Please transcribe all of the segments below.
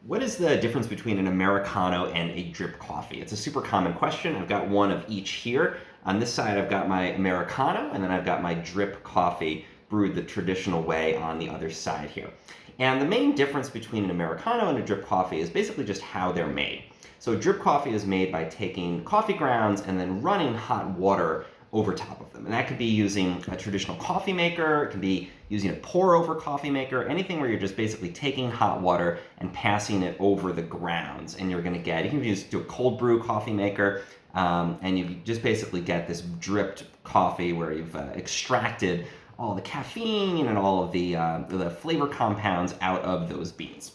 What is the difference between an Americano and a drip coffee? It's a super common question. I've got one of each here. On this side, I've got my Americano, and then I've got my drip coffee brewed the traditional way on the other side here. And the main difference between an Americano and a drip coffee is basically just how they're made. So drip coffee is made by taking coffee grounds and then running hot water over top of them. And that could be using a traditional coffee maker, it can be using a pour over coffee maker, anything where you're just basically taking hot water and passing it over the grounds. And you're gonna get, you can just do a cold brew coffee maker, and you just basically get this dripped coffee where you've extracted all the caffeine and all of the flavor compounds out of those beans.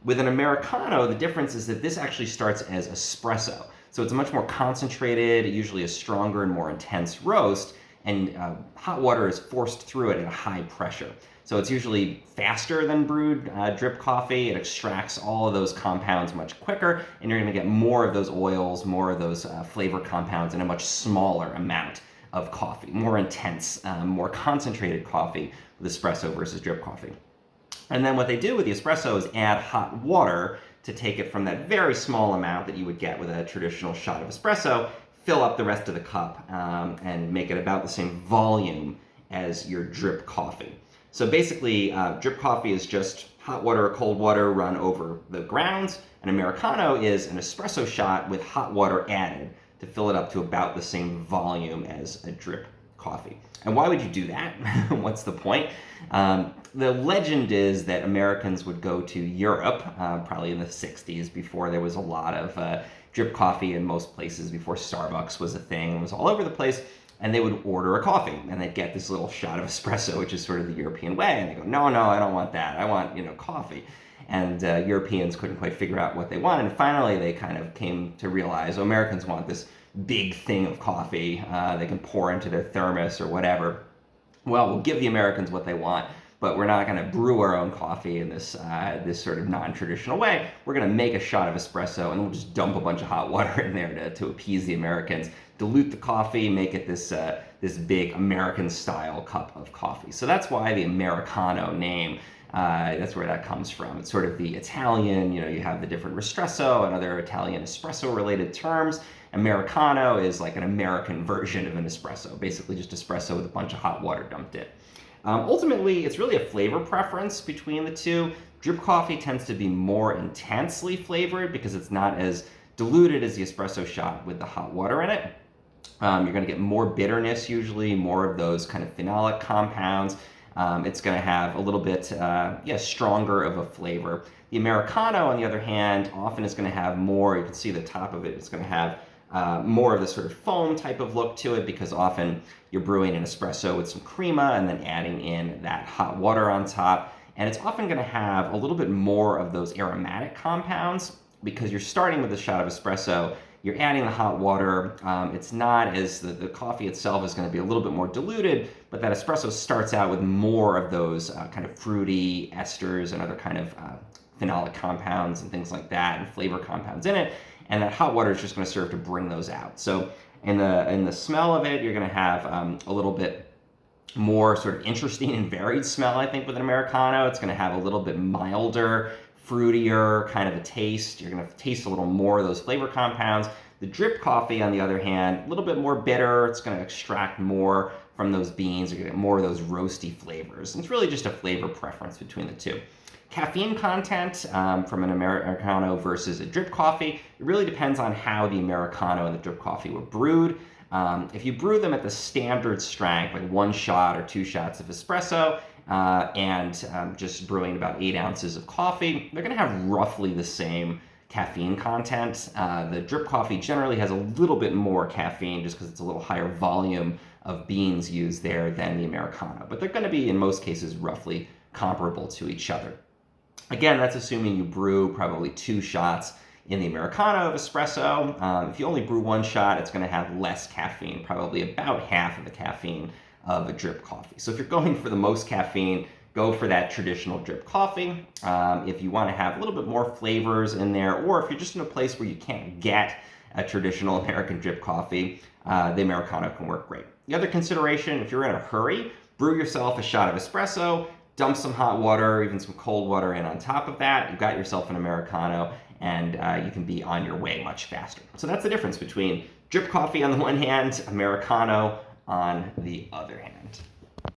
With an Americano, the difference is that this actually starts as espresso. So it's a much more concentrated, usually a stronger and more intense roast, and hot water is forced through it at a high pressure. So it's usually faster than brewed drip coffee. It extracts all of those compounds much quicker, and you're gonna get more of those oils, more of those flavor compounds in a much smaller amount of coffee, more intense, more concentrated coffee with espresso versus drip coffee. And then what they do with the espresso is add hot water to take it from that very small amount that you would get with a traditional shot of espresso, fill up the rest of the cup, and make it about the same volume as your drip coffee. So basically, drip coffee is just hot water or cold water run over the grounds. An Americano is an espresso shot with hot water added to fill it up to about the same volume as a drip coffee. And why would you do that? What's the point? The legend is that Americans would go to Europe, probably in the 60s, before there was a lot of drip coffee in most places, before Starbucks was a thing and was all over the place, and they would order a coffee, and they'd get this little shot of espresso, which is sort of the European way, and they go, no, I don't want that, I want, coffee. And Europeans couldn't quite figure out what they wanted, and finally they kind of came to realize, Americans want this big thing of coffee they can pour into their thermos or whatever. Well, we'll give the Americans what they want, but we're not going to brew our own coffee in this sort of non-traditional way. We're going to make a shot of espresso, and we'll just dump a bunch of hot water in there to appease the Americans, dilute the coffee, make it this big American-style cup of coffee. So that's why the Americano name. That's where that comes from. It's sort of the Italian, you have the different ristretto and other Italian espresso-related terms. Americano is like an American version of an espresso, basically just espresso with a bunch of hot water dumped in. Ultimately, it's really a flavor preference between the two. Drip coffee tends to be more intensely flavored because it's not as diluted as the espresso shot with the hot water in it. You're going to get more bitterness usually, more of those kind of phenolic compounds. It's going to have a little bit stronger of a flavor. The Americano, on the other hand, often is going to have more, you can see the top of it, it's going to have more of the sort of foam type of look to it because often you're brewing an espresso with some crema and then adding in that hot water on top. And it's often going to have a little bit more of those aromatic compounds because you're starting with a shot of espresso, you're adding the hot water. It's not as, the coffee itself is going to be a little bit more diluted, but that espresso starts out with more of those kind of fruity esters and other kind of phenolic compounds and things like that and flavor compounds in it. And that hot water is just going to serve to bring those out. So in the smell of it, you're going to have a little bit more sort of interesting and varied smell, I think, with an Americano. It's going to have a little bit milder, fruitier kind of a taste. You're going to taste a little more of those flavor compounds. The drip coffee, on the other hand, a little bit more bitter. It's going to extract more from those beans. You're going to get more of those roasty flavors. And it's really just a flavor preference between the two. Caffeine content from an Americano versus a drip coffee, it really depends on how the Americano and the drip coffee were brewed. If you brew them at the standard strength, like 1 shot or 2 shots of espresso, and just brewing about 8 ounces of coffee, they're going to have roughly the same caffeine content. The drip coffee generally has a little bit more caffeine just because it's a little higher volume of beans used there than the Americano, but they're going to be, in most cases, roughly comparable to each other. Again, that's assuming you brew probably 2 shots in the Americano of espresso. If you only brew 1 shot, it's going to have less caffeine, probably about half of the caffeine of a drip coffee. So if you're going for the most caffeine, go for that traditional drip coffee. If you want to have a little bit more flavors in there, or if you're just in a place where you can't get a traditional American drip coffee, the Americano can work great. The other consideration, if you're in a hurry, brew yourself a shot of espresso, dump some hot water or even some cold water in on top of that. You've got yourself an Americano, and you can be on your way much faster. So that's the difference between drip coffee on the one hand, Americano on the other hand.